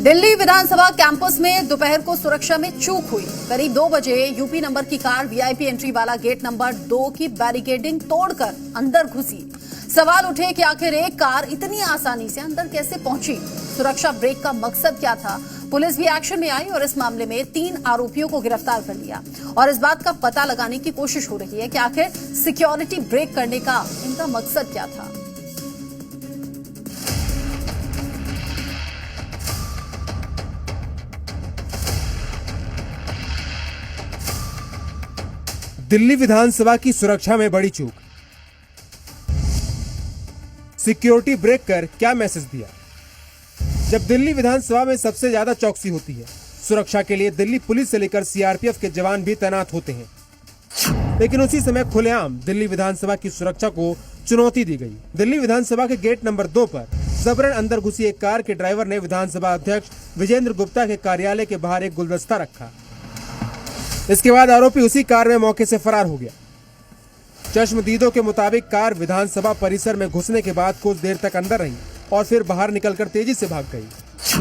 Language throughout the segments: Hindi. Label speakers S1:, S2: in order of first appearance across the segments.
S1: दिल्ली विधानसभा कैंपस में दोपहर को सुरक्षा में चूक हुई। करीब 2 बजे यूपी नंबर की कार वीआईपी एंट्री वाला गेट नंबर 2 की बैरिकेडिंग तोड़कर अंदर घुसी। सवाल उठे कि आखिर एक कार इतनी आसानी से अंदर कैसे पहुंची? सुरक्षा ब्रेक का मकसद क्या था? पुलिस भी एक्शन में आई और इस मामले में 3 आरोपियों को गिरफ्तार कर लिया और इस बात का पता लगाने की कोशिश हो रही है कि आखिर सिक्योरिटी ब्रेक करने का इनका मकसद क्या था।
S2: दिल्ली विधानसभा की सुरक्षा में बड़ी चूक। सिक्योरिटी ब्रेक कर क्या मैसेज दिया? जब दिल्ली विधानसभा में सबसे ज्यादा चौकसी होती है, सुरक्षा के लिए दिल्ली पुलिस से लेकर सीआरपीएफ के जवान भी तैनात होते हैं, लेकिन उसी समय खुलेआम दिल्ली विधानसभा की सुरक्षा को चुनौती दी गई। दिल्ली विधानसभा के गेट नंबर 2 पर जबरन अंदर घुसी एक कार के ड्राइवर ने विधानसभा अध्यक्ष विजेंद्र गुप्ता के कार्यालय के बाहर एक गुलदस्ता रखा। इसके बाद आरोपी उसी कार में मौके से फरार हो गया। चश्मदीदों के मुताबिक कार विधानसभा परिसर में घुसने के बाद कुछ देर तक अंदर रही और फिर बाहर निकलकर तेजी से भाग गई।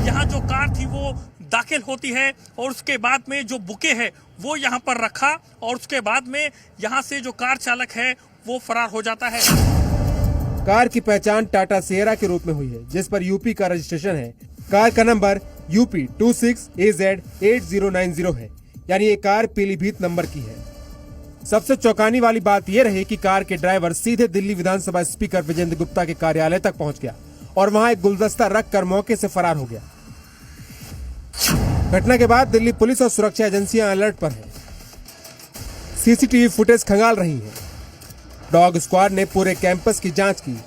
S3: यहाँ जो कार थी वो दाखिल होती है और उसके बाद में जो बुके है वो यहाँ पर रखा और उसके बाद में यहाँ से जो कार चालक है वो फरार हो जाता है।
S2: कार की पहचान टाटा सिएरा के रूप में हुई है, जिस पर यूपी का रजिस्ट्रेशन है। कार का नंबर यूपी 26AZ8090 है, यानी ये कार पीलीभीत नंबर की है। सबसे चौंकाने वाली बात यह रही कि कार के ड्राइवर सीधे दिल्ली विधानसभा स्पीकर विजेंद्र गुप्ता के कार्यालय तक पहुंच गया और वहां एक गुलदस्ता रखकर मौके से फरार हो गया। घटना के बाद दिल्ली पुलिस और सुरक्षा एजेंसियां अलर्ट पर हैं। सीसीटीवी फुटेज खंगाल रही है। डॉग स्क्वाड ने पूरे कैंपस की जांच की।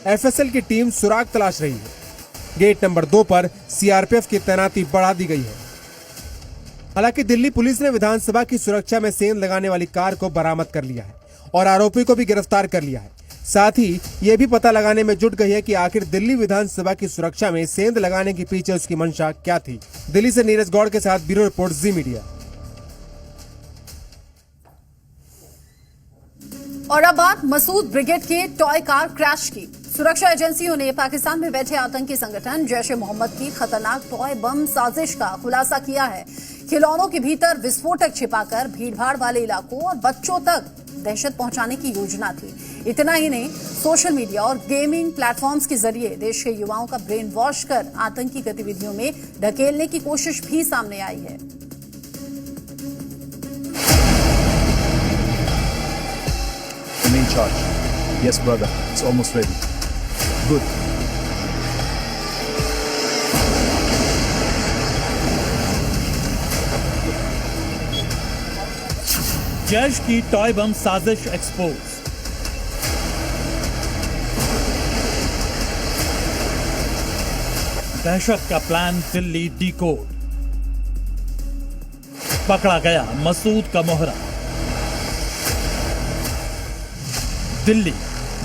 S2: एफएसएल की टीम सुराग तलाश रही है। गेट नंबर 2 पर सीआरपीएफ की तैनाती बढ़ा दी गई है। हालांकि दिल्ली पुलिस ने विधानसभा की सुरक्षा में सेंध लगाने वाली कार को बरामद कर लिया है और आरोपी को भी गिरफ्तार कर लिया है। साथ ही ये भी पता लगाने में जुट गई है कि आखिर दिल्ली विधानसभा की सुरक्षा में सेंध लगाने के पीछे उसकी मंशा क्या थी। दिल्ली से नीरज गौड़ के साथ ब्यूरो रिपोर्ट, जी मीडिया।
S1: और अब बात मसूद ब्रिगेड के टॉय कार क्रैश की। सुरक्षा एजेंसियों ने पाकिस्तान में बैठे आतंकी संगठन जैश-ए-मोहम्मद की खतरनाक टॉय बम साजिश का खुलासा किया है। खिलौनों के भीतर विस्फोटक छिपाकर भीड़भाड़ वाले इलाकों और बच्चों तक दहशत पहुंचाने की योजना थी। इतना ही नहीं, सोशल मीडिया और गेमिंग प्लेटफॉर्म्स के जरिए देश के युवाओं का ब्रेन वॉश कर आतंकी गतिविधियों में ढकेलने की कोशिश भी सामने आई है।
S4: In charge. Yes, brother. It's almost ready. Good.
S3: Jaish की टॉय बम साजिश एक्सपोज। दहशत का प्लान दिल्ली डीकोड। पकड़ा गया मसूद का मोहरा। दिल्ली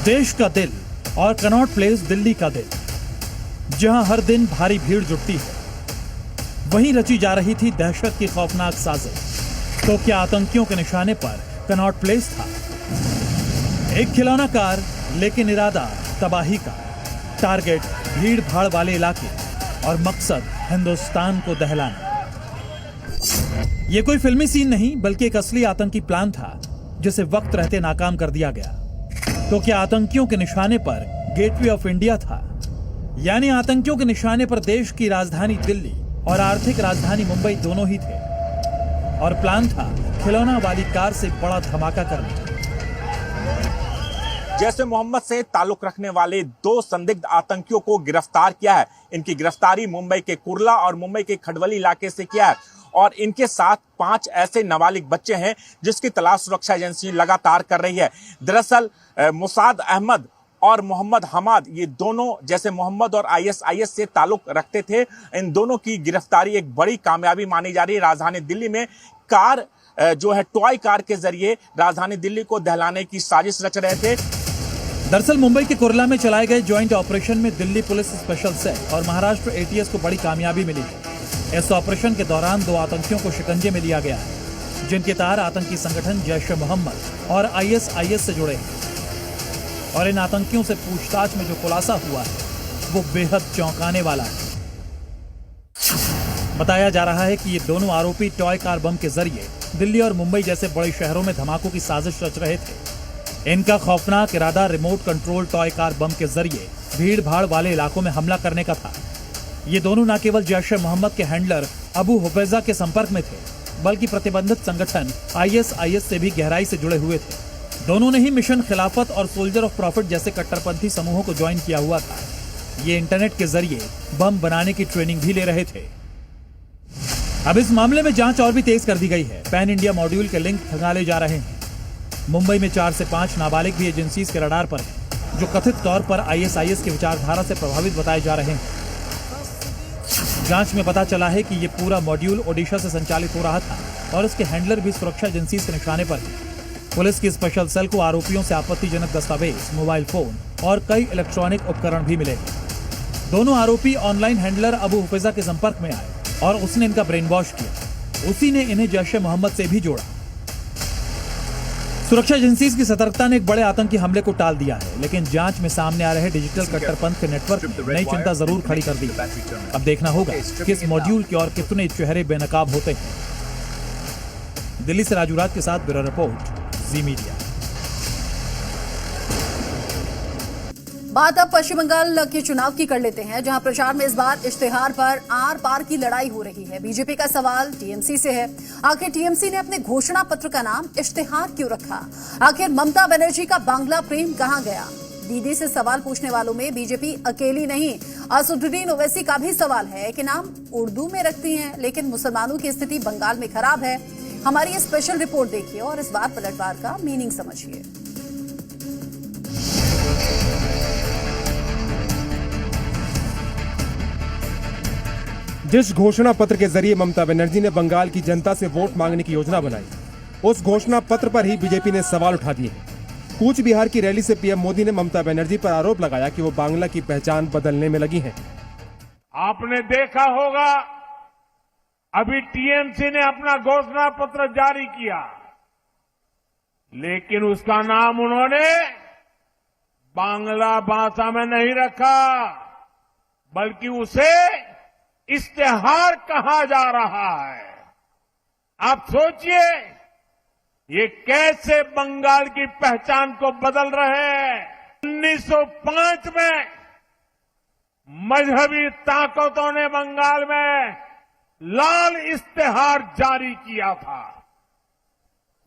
S3: देश का दिल और कनॉट प्लेस दिल्ली का दिल, जहां हर दिन भारी भीड़ जुटती है, वहीं रची जा रही थी दहशत की खौफनाक साजिश। तो क्या आतंकियों के निशाने पर कनॉट प्लेस था? एक खिलौना कार, लेकिन इरादा तबाही का। टारगेट भीड़ भाड़ वाले इलाके और मकसद हिंदुस्तान को दहलाना। यह कोई फिल्मी सीन नहीं, बल्कि एक असली आतंकी प्लान था, जिसे वक्त रहते नाकाम कर दिया गया। तो क्या आतंकियों के निशाने पर गेटवे ऑफ इंडिया था? यानी आतंकियों के निशाने पर देश की राजधानी दिल्ली और आर्थिक राजधानी मुंबई दोनों ही थे, और प्लान था खिलौना वाली कार से बड़ा धमाका करना।
S5: जैश-ए-मोहम्मद से ताल्लुक रखने वाले 2 संदिग्ध आतंकियों को गिरफ्तार किया है। इनकी गिरफ्तारी मुंबई के कुर्ला और मुंबई के खडवली इलाके से किया है और इनके साथ 5 ऐसे नाबालिग बच्चे हैं जिसकी तलाश सुरक्षा एजेंसी लगातार कर रही है। दरअसल मुसाद अहमद और मोहम्मद हमाद, ये दोनों जैश-ए-मोहम्मद और आईएसआईएस से ताल्लुक रखते थे। इन दोनों की गिरफ्तारी एक बड़ी कामयाबी मानी जा रही है। राजधानी दिल्ली में कार जो है टॉय कार के जरिए राजधानी दिल्ली को दहलाने की साजिश रच रहे थे।
S3: दरअसल मुंबई के कुर्ला में चलाए गए ज्वाइंट ऑपरेशन में दिल्ली पुलिस स्पेशल सेल और महाराष्ट्र एटीएस को बड़ी कामयाबी मिली है। इस ऑपरेशन के दौरान 2 आतंकियों को शिकंजे में लिया गया है, जिनके तार आतंकी संगठन जैश-ए-मोहम्मद और आईएसआईएस से जुड़े हैं। और इन आतंकियों से पूछताछ में जो खुलासा हुआ है वो बेहद चौंकाने वाला है। बताया जा रहा है कि ये दोनों आरोपी टॉय कार बम के जरिए दिल्ली और मुंबई जैसे बड़े शहरों में धमाकों की साजिश रच रहे थे। इनका खौफनाक इरादा remote control toy car bomb के जरिए भीड़ भाड़ वाले इलाकों में हमला करने का था। ये दोनों न केवल जैश ए मोहम्मद के हैंडलर अबू हुफैजा के संपर्क में थे, बल्कि प्रतिबंधित संगठन ISIS से भी गहराई से जुड़े हुए थे। दोनों ने ही मिशन खिलाफत और सोल्जर ऑफ प्रॉफिट जैसे कट्टरपंथी समूहों को ज्वाइन किया हुआ था। ये इंटरनेट के जरिए बम बनाने की ट्रेनिंग भी ले रहे थे। अब इस मामले में जांच और भी तेज कर दी गई है। पैन इंडिया मॉड्यूल के लिंक खंगाले जा रहे हैं। मुंबई में 4 से 5 नाबालिग भी एजेंसीज के रडार पर हैं, जो कथित तौर पर ISIS की विचारधारा से प्रभावित बताए जा रहे हैं। जांच में पता चला है कि ये पूरा मॉड्यूल ओडिशा से संचालित हो रहा था और इसके हैंडलर भी सुरक्षा एजेंसीज के निशाने पर हैं। पुलिस की स्पेशल सेल को आरोपियों से आपत्तिजनक दस्तावेज, मोबाइल फोन और कई इलेक्ट्रॉनिक उपकरण भी मिले। दोनों आरोपी ऑनलाइन हैंडलर अबू हुफैजा के संपर्क में आए और उसने इनका ब्रेन वॉश किया। उसी ने इन्हें जैश ए मोहम्मद से भी जोड़ा। सुरक्षा एजेंसीज की सतर्कता ने एक बड़े आतंकी हमले को टाल दिया है, लेकिन जांच में सामने आ रहे डिजिटल कट्टरपंथ के नेटवर्क ने नई चिंता जरूर खड़ी कर दी। अब देखना होगा कि इस मॉड्यूल के और कितने चेहरे बेनकाब होते हैं। दिल्ली से राजू राज के साथ ब्यूरो रिपोर्ट, जी मीडिया।
S1: बात अब पश्चिम बंगाल के चुनाव की कर लेते हैं, जहां प्रचार में इस बार इश्तेहार पर आर पार की लड़ाई हो रही है। बीजेपी का सवाल टीएमसी से है। आखिर टीएमसी ने अपने घोषणा पत्र का नाम इश्तेहार क्यों रखा? आखिर ममता बनर्जी का बांग्ला प्रेम कहां गया? दीदी से सवाल पूछने वालों में बीजेपी अकेली नहीं, असदुद्दीन ओवैसी का भी सवाल है कि नाम उर्दू में रखती हैं, लेकिन मुसलमानों की स्थिति बंगाल में खराब है। हमारी ये स्पेशल रिपोर्ट देखिए और इस बार पलटवार का मीनिंग समझिए।
S2: जिस घोषणा पत्र के जरिए ममता बनर्जी ने बंगाल की जनता से वोट मांगने की योजना बनाई, उस घोषणा पत्र पर ही बीजेपी ने सवाल उठा दिए हैं। कूच बिहार की रैली से पीएम मोदी ने ममता बनर्जी पर आरोप लगाया कि वो बांग्ला की पहचान बदलने में लगी हैं।
S6: आपने देखा होगा, अभी टीएमसी ने अपना घोषणा पत्र जारी किया, लेकिन उसका नाम उन्होंने बांग्ला भाषा में नहीं रखा, बल्कि उसे इश्तेहार कहा जा रहा है। आप सोचिए, ये कैसे बंगाल की पहचान को बदल रहे हैं। 1905 में मजहबी ताकतों ने बंगाल में लाल इश्तेहार जारी किया था।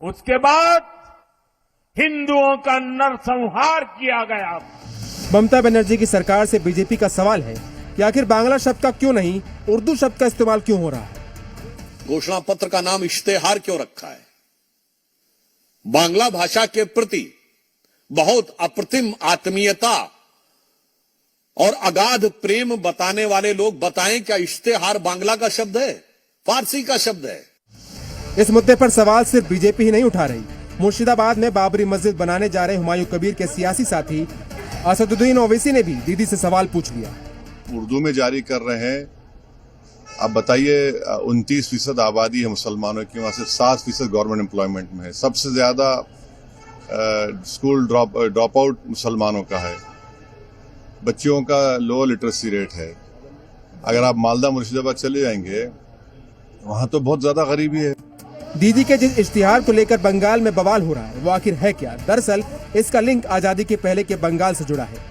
S6: उसके बाद हिंदुओं का नरसंहार किया गया था।
S2: ममता बनर्जी की सरकार से बीजेपी का सवाल है कि आखिर बांग्ला शब्द का क्यों नहीं उर्दू शब्द का इस्तेमाल क्यों हो रहा है?
S7: घोषणा पत्र का नाम इश्तेहार क्यों रखा है? बांग्ला भाषा के प्रति बहुत अप्रतिम आत्मीयता और अगाध प्रेम बताने वाले लोग बताएं, क्या इश्तेहार बांग्ला का शब्द है, फारसी का शब्द है?
S2: इस मुद्दे पर सवाल सिर्फ बीजेपी ही नहीं उठा रही। मुर्शिदाबाद में बाबरी मस्जिद बनाने जा रहे हुमायूं कबीर के सियासी साथी असदुद्दीन ओवैसी ने भी दीदी से सवाल पूछ लिया।
S8: उर्दू में जारी कर रहे हैं, आप बताइए 29% आबादी है मुसलमानों की, वहां से 7% गवर्नमेंट एम्प्लॉयमेंट में है। सबसे ज्यादा स्कूल ड्रॉप आउट मुसलमानों का है। बच्चियों का लो लिटरेसी रेट है। अगर आप मालदा मुर्शिदाबाद चले जाएंगे, वहां तो बहुत ज्यादा गरीबी है।
S2: दीदी के जिस इश्तिहार को लेकर बंगाल में बवाल हो रहा है, वो आखिर है क्या? दरअसल इसका लिंक आजादी के पहले के बंगाल से जुड़ा है।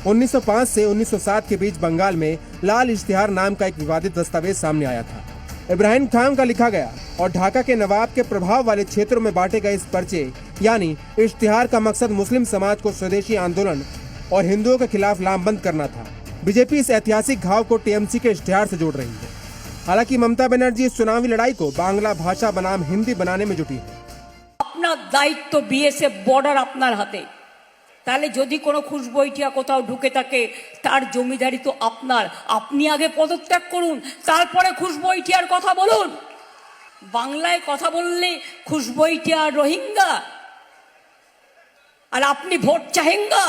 S2: 1905 से 1907 के बीच बंगाल में लाल इश्तिहार नाम का एक विवादित दस्तावेज सामने आया था। इब्राहिम खान का लिखा गया और ढाका के नवाब के प्रभाव वाले क्षेत्रों में बांटे गए इस पर्चे यानी इश्तिहार का मकसद मुस्लिम समाज को स्वदेशी आंदोलन और हिंदुओं के खिलाफ लामबंद करना था। बीजेपी इस ऐतिहासिक घाव को टीएमसी के इश्तिहार से जोड़ रही है। हालांकि ममता बनर्जी इस चुनावी लड़ाई को बांग्ला भाषा बनाम हिंदी बनाने में जुटी है।
S9: अपना दायित्व बीएसएफ बॉर्डर আপনার হাতে, তাহলে যদি কোনো খুশবইটিয়া কোথাও ঢুকে থাকে তার জমিদারি তো আপনার। আপনি আগে পদত্যাগ করুন, তারপরে খুশবইটিয়ার কথা বলুন। বাংলায় কথা বললে খুশবইটিয়া রোহিঙ্গা আর আপনি ভোট চাহেঙ্গা।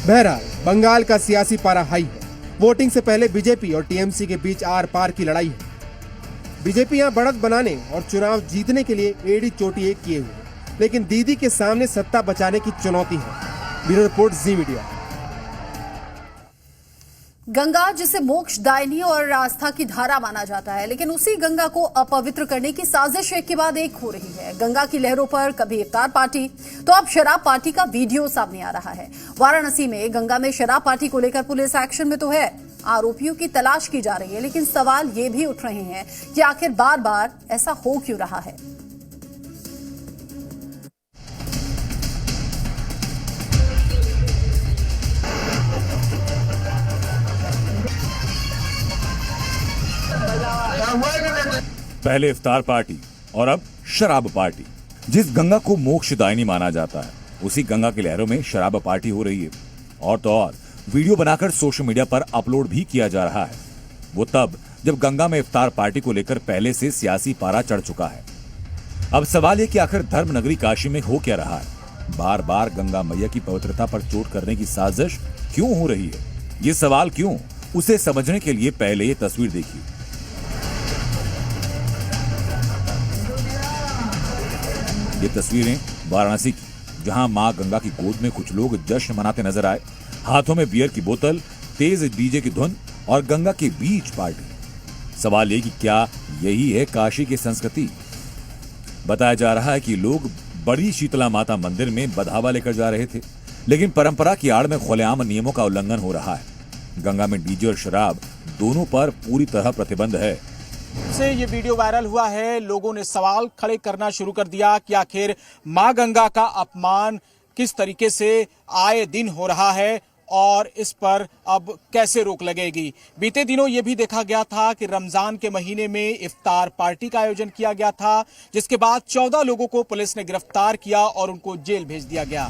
S2: बहरहाल बंगाल का सियासी पारा हाई है। वोटिंग से पहले बीजेपी और टीएमसी के बीच आर पार की लड़ाई है। बीजेपी यहां बढ़त बनाने और चुनाव जीतने के लिए एड़ी चोटी एक किए हुए, लेकिन दीदी के सामने सत्ता बचाने की चुनौती है। ब्यूरो रिपोर्ट, जी मीडिया।
S1: गंगा जिसे मोक्षदायिनी और आस्था की धारा माना जाता है, लेकिन उसी गंगा को अपवित्र करने की साजिश एक के बाद एक हो रही है। गंगा की लहरों पर कभी इफ्तार पार्टी तो अब शराब पार्टी का वीडियो सामने आ रहा है। वाराणसी में गंगा में शराब पार्टी को लेकर पुलिस एक्शन में तो है, आरोपियों की तलाश की जा रही है, लेकिन सवाल ये भी उठ रहे हैं कि आखिर बार बार ऐसा हो क्यों रहा है।
S10: पहले इफ्तार पार्टी और अब शराब पार्टी। जिस गंगा को मोक्षदायिनी माना जाता है, उसी गंगा की लहरों में शराब पार्टी हो रही है। और तो और वीडियो बनाकर सोशल मीडिया पर अपलोड भी किया जा रहा है। वो तब जब गंगा में इफ्तार पार्टी को लेकर पहले से सियासी पारा चढ़ चुका है। अब सवाल ये कि आखिर धर्म नगरी काशी में हो क्या रहा है। बार बार गंगा मैया की पवित्रता पर चोट करने की साजिश क्यों हो रही है? ये सवाल क्यों, उसे समझने के लिए पहले ये तस्वीर देखिए। ये तस्वीरें वाराणसी की, जहां मां गंगा की गोद में कुछ लोग जश्न मनाते नजर आए। हाथों में बियर की बोतल, तेज डीजे की धुन और गंगा के बीच पार्टी। सवाल ये कि क्या यही है काशी की संस्कृति? बताया जा रहा है कि लोग बड़ी शीतला माता मंदिर में बधावा लेकर जा रहे थे, लेकिन परंपरा की आड़ में खुलेआम नियमों का उल्लंघन हो रहा है। गंगा में डीजे और शराब दोनों पर पूरी तरह प्रतिबंध है।
S11: से ये वीडियो वायरल हुआ है, लोगों ने सवाल खड़े करना शुरू कर दिया कि आखिर मां गंगा का अपमान किस तरीके से आए दिन हो रहा है और इस पर अब कैसे रोक लगेगी। बीते दिनों ये भी देखा गया था कि रमजान के महीने में इफ्तार पार्टी का आयोजन किया गया था, जिसके बाद 14 लोगों को पुलिस ने गिरफ्तार किया और उनको जेल भेज दिया गया।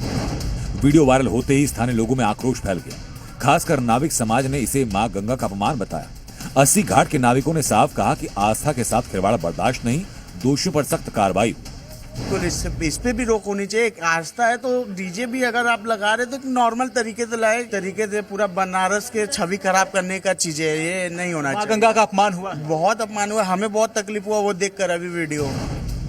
S10: वीडियो वायरल होते ही स्थानीय लोगों में आक्रोश फैल गया। खासकर नाविक समाज ने इसे मां गंगा का अपमान बताया। 80 घाट के नाविकों ने साफ कहा कि आस्था के साथ खिलवाड़ बर्दाश्त नहीं, दोषियों पर सख्त कार्रवाई हो।
S12: तो इस पे भी रोक होनी चाहिए। एक आस्था है तो डीजे भी अगर आप लगा रहे तो नॉर्मल तरीके से लाए, तरीके से पूरा बनारस के छवि खराब करने का चीज है, ये नहीं होना चाहिए।
S11: गंगा का अपमान हुआ,
S12: बहुत अपमान हुआ, हमें बहुत तकलीफ हुआ वो देखकर अभी वीडियो।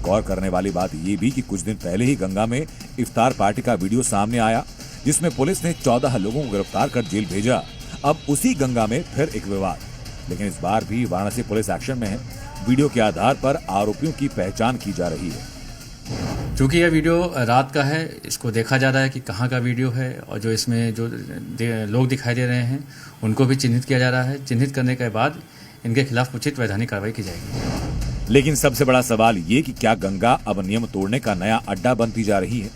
S10: गौर करने वाली बात ये भी कि कुछ दिन पहले ही गंगा में इफ्तार पार्टी का वीडियो सामने आया, जिसमें पुलिस ने 14 लोगों को गिरफ्तार कर जेल भेजा। अब उसी गंगा में फिर एक विवाद, लेकिन इस बार भी वाराणसी पुलिस एक्शन में है। वीडियो के आधार पर आरोपियों की पहचान की जा रही है।
S13: क्योंकि यह वीडियो रात का है, इसको देखा जा रहा है कि कहाँ का वीडियो है, और जो इसमें जो लोग दिखाई दे रहे हैं उनको भी चिन्हित किया जा रहा है। चिन्हित करने के बाद इनके खिलाफ उचित वैधानिक कार्रवाई की जाएगी।
S10: लेकिन सबसे बड़ा सवाल ये कि क्या गंगा अब नियम तोड़ने का नया अड्डा बनती जा रही है?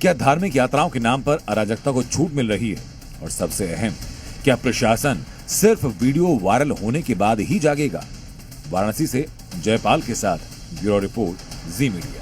S10: क्या धार्मिक यात्राओं के नाम पर अराजकता को छूट मिल रही है? और सबसे अहम, क्या प्रशासन सिर्फ वीडियो वायरल होने के बाद ही जागेगा? वाराणसी से जयपाल के साथ ब्यूरो रिपोर्ट, जी मीडिया।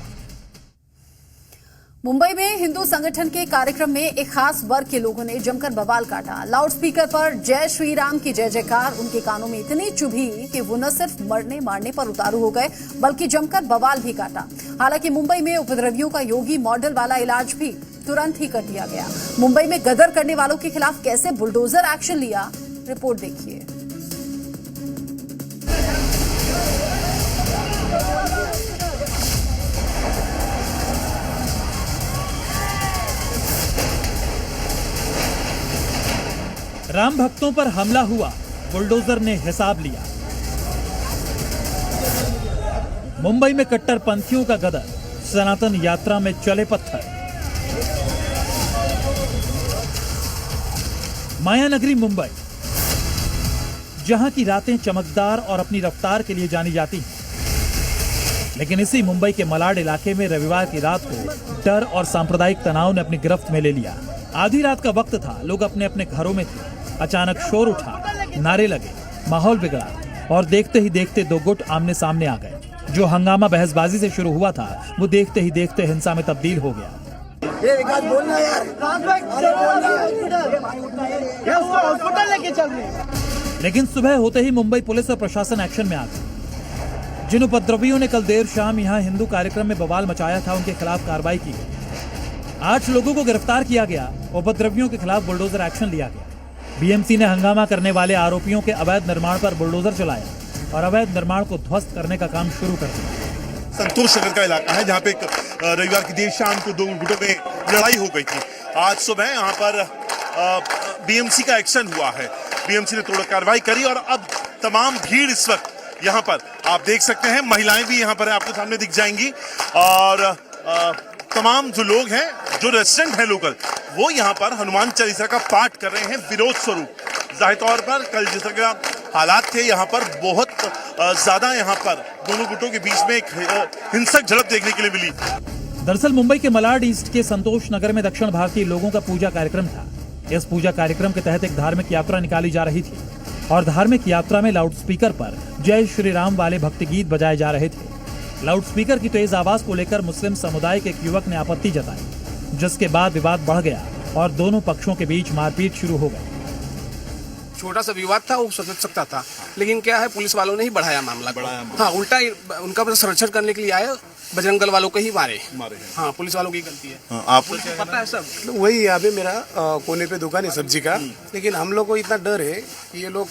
S1: मुंबई में हिंदू संगठन के कार्यक्रम में एक खास वर्ग के लोगों ने जमकर बवाल काटा। लाउडस्पीकर पर जय श्री राम की जय जयकार उनके कानों में इतनी चुभी कि वो न सिर्फ मरने मारने पर उतारू हो गए, बल्कि जमकर बवाल भी काटा। हालांकि मुंबई में उपद्रवियों का योगी मॉडल वाला इलाज भी तुरंत ही कर दिया गया। मुंबई में गदर करने वालों के खिलाफ कैसे बुलडोजर एक्शन लिया, रिपोर्ट देखिए।
S3: राम भक्तों पर हमला हुआ, बुलडोजर ने हिसाब लिया। मुंबई में कट्टरपंथियों का गदर, सनातन यात्रा में चले पत्थर। मायानगरी मुंबई, जहां की रातें चमकदार और अपनी रफ्तार के लिए जानी जाती हैं, लेकिन इसी मुंबई के मलाड इलाके में रविवार की रात को डर और सांप्रदायिक तनाव ने अपनी गिरफ्त में ले लिया। आधी रात का वक्त था, लोग अपने अपने घरों में थे। अचानक शोर उठा, नारे लगे, माहौल बिगड़ा और देखते ही देखते दो गुट आमने सामने आ गए। जो हंगामा बहसबाजी से शुरू हुआ था, वो देखते ही देखते हिंसा में तब्दील हो गया। लेकिन सुबह होते ही मुंबई पुलिस और प्रशासन एक्शन में आ गई। जिन उपद्रवियों ने कल देर शाम यहां हिंदू कार्यक्रम में बवाल मचाया था, उनके खिलाफ कार्रवाई की गई। 8 लोगों को गिरफ्तार किया गया। उपद्रवियों के खिलाफ बुलडोजर एक्शन लिया गया। बीएमसी ने हंगामा करने वाले आरोपियों के अवैध निर्माण पर बुलडोजर चलाया और अवैध निर्माण को ध्वस्त करने का काम शुरू कर दिया।
S14: संतोष नगर का इलाका है, जहाँ पे रविवार की देर शाम को 2 गुटों में लड़ाई हो गई थी। आज सुबह यहाँ पर बीएमसी का एक्शन हुआ है। बीएमसी ने तोड़ कार्रवाई करी और अब तमाम भीड़ इस वक्त यहाँ पर आप देख सकते हैं, महिलाएं भी यहाँ पर आपके सामने दिख जाएंगी और तमाम जो लोग हैं, जो रेजिडेंट हैं लोकल, वो यहाँ पर हनुमान चालीसा का पाठ कर रहे हैं विरोध स्वरूप। जाहिर तौर पर कल जिस तरह के हालात थे यहाँ पर बहुत ज्यादा यहाँ पर दोनों गुटों के बीच में एक हिंसक झड़प देखने के लिए मिली।
S3: दरअसल मुंबई के मलाड ईस्ट के संतोष नगर में दक्षिण भारतीय लोगों का पूजा कार्यक्रम था। इस पूजा कार्यक्रम के तहत एक धार्मिक यात्रा निकाली जा रही थी और धार्मिक यात्रा में लाउडस्पीकर पर जय श्री राम वाले भक्ति गीत बजाए जा रहे थे। लाउडस्पीकर की तेज आवाज को लेकर मुस्लिम समुदाय के एक युवक ने आपत्ति जताई, जिसके बाद विवाद बढ़ गया और दोनों पक्षों के बीच मारपीट शुरू हो गई।
S15: छोटा सा विवाद था, वो सुलझ सकता था, लेकिन क्या है पुलिस वालों ने ही बढ़ाया मामला। हाँ, उल्टा उनका संरक्षण करने के लिए आए, बजरंग दल वालों को ही मारे। हाँ, पुलिस वालों की गलती है।
S14: आपको
S15: पता है सब। वही अभी मेरा कोने पे दुकान है सब्जी का, लेकिन हम लोग को इतना डर है कि ये लोग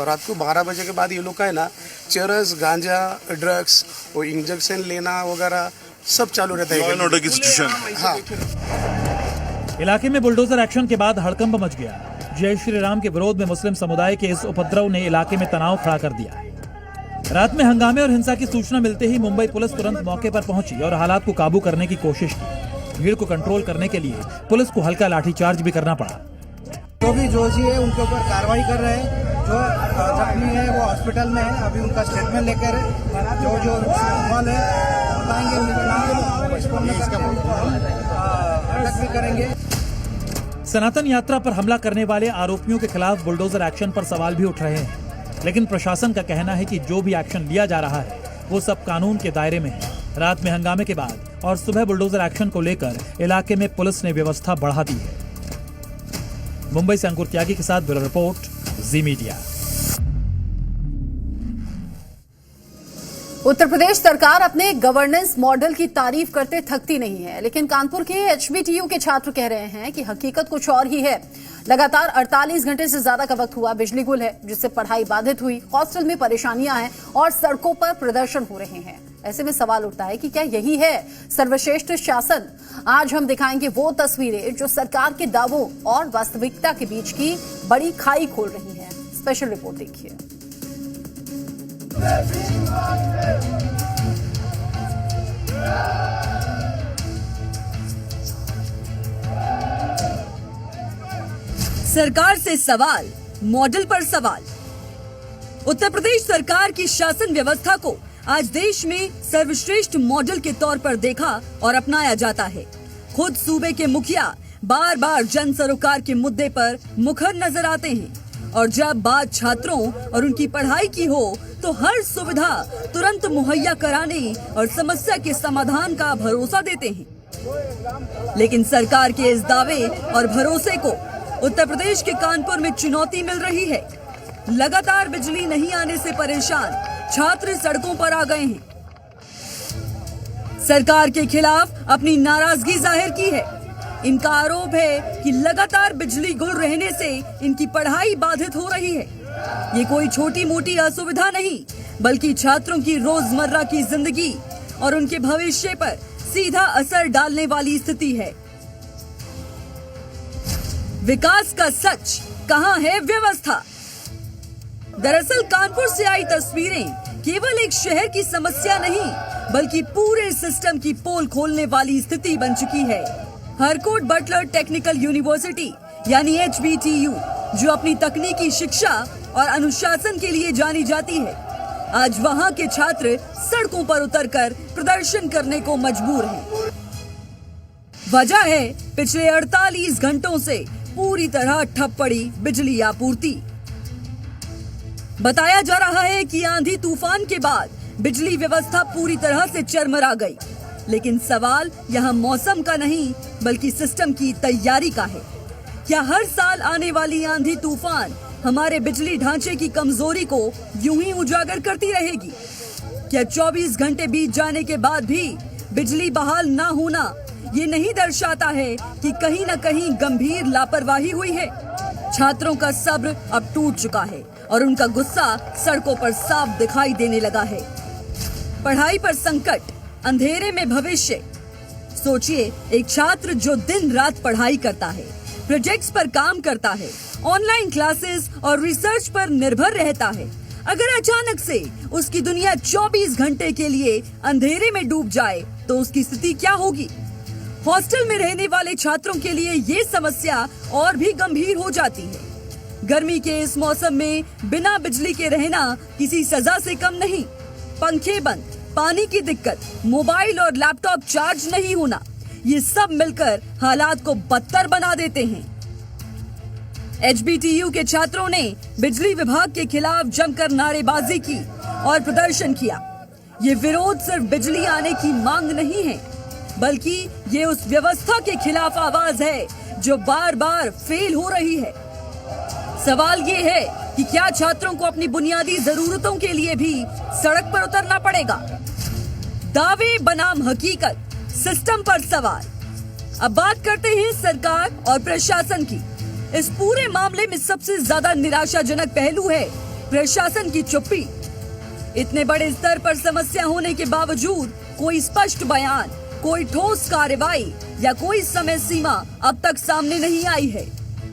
S15: रात को 12 बजे के बाद ये लोग का है ना चरस, गांजा, ड्रग्स, वो इंजेक्शन लेना वगैरह सब चालू रहता है। हाँ,
S3: इलाके में बुलडोजर एक्शन के बाद हड़कंप मच गया। जय श्री राम के विरोध में मुस्लिम समुदाय के इस उपद्रव ने इलाके में तनाव खड़ा कर दिया। रात में हंगामे और हिंसा की सूचना मिलते ही मुंबई पुलिस तुरंत मौके पर पहुंची और हालात को काबू करने की कोशिश की। भीड़ को कंट्रोल करने के लिए पुलिस को हल्का लाठीचार्ज भी करना पड़ा।
S16: जो भी जोशी है उनके ऊपर कार्रवाई कर रहे हैं। जो जख्मी है वो हॉस्पिटल में है, अभी उनका स्टेटमेंट लेकर जो सवाल है बताएंगे, अटक भी करेंगे।
S3: सनातन यात्रा पर हमला करने वाले आरोपियों के खिलाफ बुलडोजर एक्शन पर सवाल भी उठ रहे हैं, लेकिन प्रशासन का कहना है कि जो भी एक्शन लिया जा रहा है वो सब कानून के दायरे में है। रात में हंगामे के बाद और सुबह बुलडोजर एक्शन को लेकर इलाके में पुलिस ने व्यवस्था बढ़ा दी है। मुंबई से अंकुर त्यागी के साथ ब्यूरो रिपोर्ट, जी मीडिया।
S1: उत्तर प्रदेश सरकार अपने गवर्नेंस मॉडल की तारीफ करते थकती नहीं है, लेकिन कानपुर के HBTU के छात्र कह रहे हैं कि हकीकत कुछ और ही है। लगातार 48 घंटे से ज्यादा का वक्त हुआ बिजली गुल है, जिससे पढ़ाई बाधित हुई, हॉस्टल में परेशानियां हैं और सड़कों पर प्रदर्शन हो रहे हैं। ऐसे में सवाल उठता है कि क्या यही है सर्वश्रेष्ठ शासन? आज हम दिखाएंगे वो तस्वीरें जो सरकार के दावों और वास्तविकता के बीच की बड़ी खाई खोल रही है। स्पेशल रिपोर्ट देखिए।
S17: सरकार से सवाल, मॉडल पर सवाल। उत्तर प्रदेश सरकार की शासन व्यवस्था को आज देश में सर्वश्रेष्ठ मॉडल के तौर पर देखा और अपनाया जाता है। खुद सूबे के मुखिया बार बार जन सरोकार के मुद्दे पर मुखर नजर आते हैं और जब बात छात्रों और उनकी पढ़ाई की हो तो हर सुविधा तुरंत मुहैया कराने और समस्या के समाधान का भरोसा देते हैं। लेकिन सरकार के इस दावे और भरोसे को उत्तर प्रदेश के कानपुर में चुनौती मिल रही है। लगातार बिजली नहीं आने से परेशान छात्र सड़कों पर आ गए हैं। सरकार के खिलाफ अपनी नाराजगी जाहिर की है। इनका आरोप है कि लगातार बिजली गुल रहने से इनकी पढ़ाई बाधित हो रही है। ये कोई छोटी मोटी असुविधा नहीं, बल्कि छात्रों की रोजमर्रा की जिंदगी और उनके भविष्य पर सीधा असर डालने वाली स्थिति है। विकास का सच, कहां है व्यवस्था? दरअसल कानपुर से आई तस्वीरें केवल एक शहर की समस्या नहीं, बल्कि पूरे सिस्टम की पोल खोलने वाली स्थिति बन चुकी है। हरकोट बटलर टेक्निकल यूनिवर्सिटी यानी HBTU, जो अपनी तकनीकी शिक्षा और अनुशासन के लिए जानी जाती है, आज वहां के छात्र सड़कों पर उतरकर प्रदर्शन करने को मजबूर हैं। वजह है पिछले 48 घंटों से पूरी तरह ठप पड़ी बिजली आपूर्ति। बताया जा रहा है कि आंधी तूफान के बाद बिजली व्यवस्था पूरी तरह से चरमरा गई, लेकिन सवाल यहाँ मौसम का नहीं बल्कि सिस्टम की तैयारी का है। क्या हर साल आने वाली आंधी तूफान हमारे बिजली ढांचे की कमजोरी को यूं ही उजागर करती रहेगी? क्या 24 घंटे बीत जाने के बाद भी बिजली बहाल ना होना ये नहीं दर्शाता है कि कहीं न कहीं गंभीर लापरवाही हुई है? छात्रों का सब्र अब टूट चुका है और उनका गुस्सा सड़कों पर साफ दिखाई देने लगा है। पढ़ाई पर संकट, अंधेरे में भविष्य। सोचिए, एक छात्र जो दिन रात पढ़ाई करता है, प्रोजेक्ट्स पर काम करता है, ऑनलाइन क्लासेस और रिसर्च पर निर्भर रहता है। अगर अचानक से उसकी दुनिया 24 घंटे के लिए अंधेरे में डूब जाए तो उसकी स्थिति क्या होगी? हॉस्टल में रहने वाले छात्रों के लिए ये समस्या और भी गंभीर हो जाती है। गर्मी के इस मौसम में बिना बिजली के रहना किसी सजा से कम नहीं। पंखे बंद, पानी की दिक्कत, मोबाइल और लैपटॉप चार्ज नहीं होना, ये सब मिलकर हालात को बदतर बना देते हैं। HBTU के छात्रों ने बिजली विभाग के खिलाफ जमकर नारेबाजी की और प्रदर्शन किया। ये विरोध सिर्फ बिजली आने की मांग नहीं है, बल्कि ये उस व्यवस्था के खिलाफ आवाज है जो बार बार फेल हो रही है। सवाल ये है कि क्या छात्रों को अपनी बुनियादी जरूरतों के लिए भी सड़क पर उतरना पड़ेगा? दावे बनाम हकीकत, सिस्टम पर सवाल। अब बात करते हैं सरकार और प्रशासन की। इस पूरे मामले में सबसे ज्यादा निराशाजनक पहलू है प्रशासन की चुप्पी। इतने बड़े स्तर पर समस्या होने के बावजूद कोई स्पष्ट बयान, कोई ठोस कार्रवाई या कोई समय सीमा अब तक सामने नहीं आई है।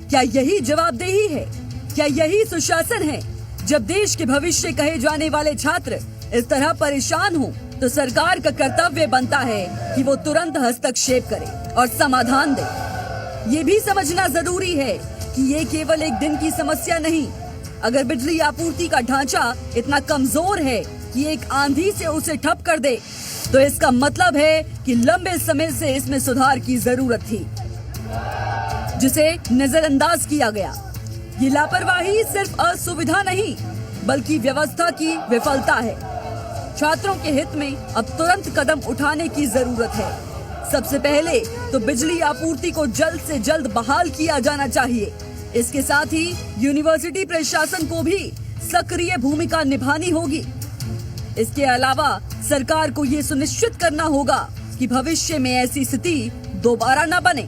S17: क्या यही जवाबदेही है? क्या यही सुशासन है? जब देश के भविष्य कहे जाने वाले छात्र इस तरह परेशान हो तो सरकार का कर्तव्य बनता है कि वो तुरंत हस्तक्षेप करे और समाधान दे। ये भी समझना जरूरी है कि ये केवल एक दिन की समस्या नहीं। अगर बिजली आपूर्ति का ढांचा इतना कमजोर है कि एक आंधी से उसे ठप कर दे, तो इसका मतलब है कि लंबे समय से इसमें सुधार की जरूरत थी, जिसे नजरअंदाज किया गया। ये लापरवाही सिर्फ असुविधा नहीं, बल्कि व्यवस्था की विफलता है। छात्रों के हित में अब तुरंत कदम उठाने की जरूरत है। सबसे पहले तो बिजली आपूर्ति को जल्द से जल्द बहाल किया जाना चाहिए। इसके साथ ही यूनिवर्सिटी प्रशासन को भी सक्रिय भूमिका निभानी होगी। इसके अलावा सरकार को ये सुनिश्चित करना होगा कि भविष्य में ऐसी स्थिति दोबारा न बने।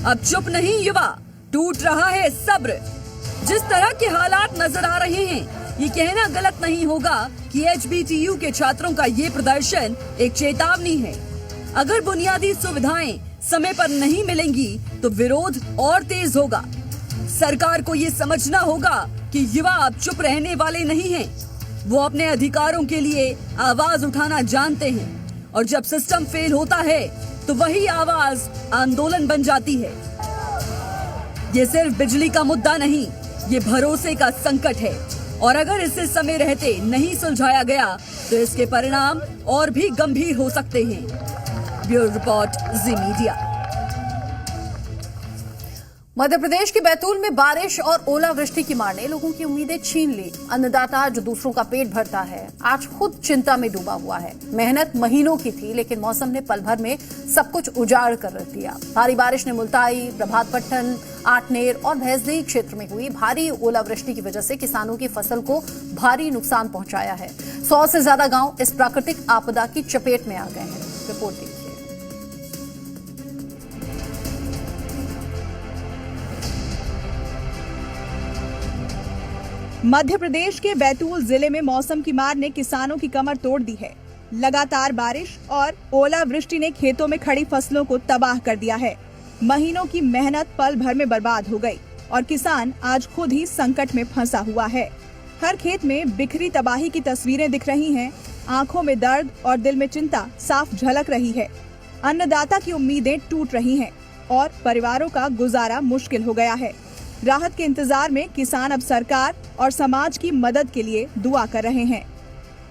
S17: अब चुप नहीं युवा, टूट रहा है सब्र। जिस तरह के हालात नजर आ रहे हैं, ये कहना गलत नहीं होगा कि HBTU के छात्रों का ये प्रदर्शन एक चेतावनी है। अगर बुनियादी सुविधाएं समय पर नहीं मिलेंगी तो विरोध और तेज होगा। सरकार को ये समझना होगा कि युवा अब चुप रहने वाले नहीं हैं। वो अपने अधिकारों के लिए आवाज उठाना जानते हैं और जब सिस्टम फेल होता है तो वही आवाज आंदोलन बन जाती है। ये सिर्फ बिजली का मुद्दा नहीं, ये भरोसे का संकट है और अगर इसे समय रहते नहीं सुलझाया गया तो इसके परिणाम और भी गंभीर हो सकते हैं। ब्यूरो रिपोर्ट, जी मीडिया।
S1: मध्य प्रदेश के बैतूल में बारिश और ओलावृष्टि की मार ने लोगों की उम्मीदें छीन ली। अन्नदाता जो दूसरों का पेट भरता है, आज खुद चिंता में डूबा हुआ है। मेहनत महीनों की थी, लेकिन मौसम ने पल भर में सब कुछ उजाड़ कर रख दिया। भारी बारिश ने मुल्ताई, प्रभातपट्टन, आठनेर और भैंसदेही क्षेत्र में हुई भारी ओलावृष्टि की वजह से किसानों की फसल को भारी नुकसान पहुंचाया है। 100 से ज्यादा गांव इस प्राकृतिक आपदा की चपेट में आ गए हैं। रिपोर्ट देखिए।
S18: मध्य प्रदेश के बैतूल जिले में मौसम की मार ने किसानों की कमर तोड़ दी है। लगातार बारिश और ओलावृष्टि ने खेतों में खड़ी फसलों को तबाह कर दिया है। महीनों की मेहनत पल भर में बर्बाद हो गई और किसान आज खुद ही संकट में फंसा हुआ है। हर खेत में बिखरी तबाही की तस्वीरें दिख रही हैं। आंखों में दर्द और दिल में चिंता साफ झलक रही है। अन्नदाता की उम्मीदें टूट रही हैं और परिवारों का गुजारा मुश्किल हो गया है। राहत के इंतजार में किसान अब सरकार और समाज की मदद के लिए दुआ कर रहे हैं।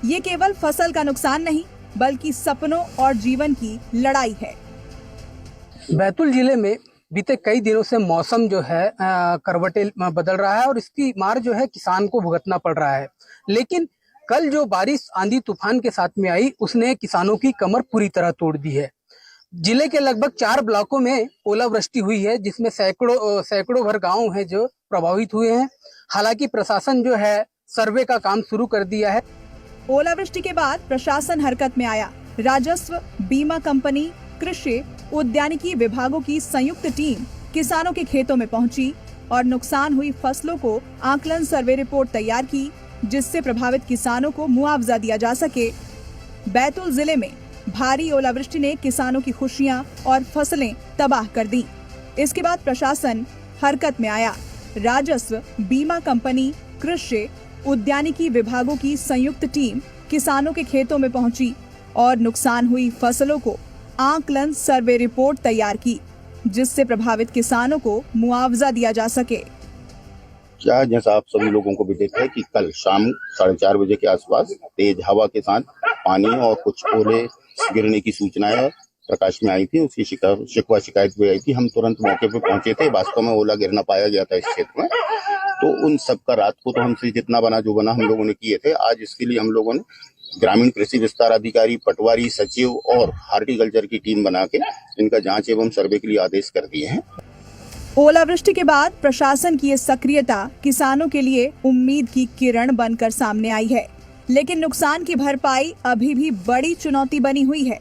S18: ये केवल फसल का नुकसान नहीं, बल्कि सपनों और जीवन की लड़ाई है।
S19: बैतूल जिले में बीते कई दिनों से मौसम जो है करवटें बदल रहा है और इसकी मार जो है किसान को भुगतना पड़ रहा है। लेकिन कल जो बारिश आंधी तूफान के साथ में आई, उसने किसानों की कमर पूरी तरह तोड़ दी है। जिले के लगभग 4 ब्लॉकों में ओलावृष्टि हुई है, जिसमें सैकड़ों भर गांव हैं जो प्रभावित हुए हैं। हालांकि प्रशासन जो है सर्वे का काम शुरू कर दिया है।
S18: ओलावृष्टि के बाद प्रशासन हरकत में आया। राजस्व, बीमा कंपनी, कृषि, उद्यानिकी विभागों की संयुक्त टीम किसानों के खेतों में पहुंची और नुकसान हुई फसलों को आकलन सर्वे रिपोर्ट तैयार की, जिससे प्रभावित किसानों को मुआवजा दिया जा सके। बैतूल जिले में भारी ओलावृष्टि ने किसानों की खुशियां और फसलें तबाह कर दी। इसके बाद प्रशासन हरकत में आया। राजस्व, बीमा कंपनी, कृषि, उद्यानिकी विभागों की संयुक्त टीम किसानों के खेतों में पहुंची और नुकसान हुई फसलों को आंकलन सर्वे रिपोर्ट तैयार की, जिससे प्रभावित किसानों को मुआवजा दिया जा सके।
S20: क्या जैसा आप सभी लोगों को भी देखा है कि कल शाम 4:30 बजे के आसपास तेज हवा के साथ पानी और कुछ ओले गिरने की सूचनाएं प्रकाश में आई थी। उसकी शिकायत भी आई थी। हम तुरंत मौके पर पहुंचे थे। वास्तव में ओला गिरना पाया गया था इस क्षेत्र में। तो उन सब का रात को तो हमसे जितना बना जो बना हम लोगों ने किए थे। आज इसके लिए हम लोगों ने ग्रामीण कृषि विस्तार अधिकारी, पटवारी, सचिव और हार्टिकल्चर की टीम बना के इनका जांच एवं सर्वे के लिए आदेश कर दिए हैं।
S18: ओलावृष्टि के बाद प्रशासन की ये सक्रियता किसानों के लिए उम्मीद की किरण बनकर सामने आई है, लेकिन नुकसान की भरपाई अभी भी बड़ी चुनौती बनी हुई है।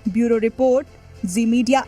S18: ब्यूरो रिपोर्ट, जी मीडिया।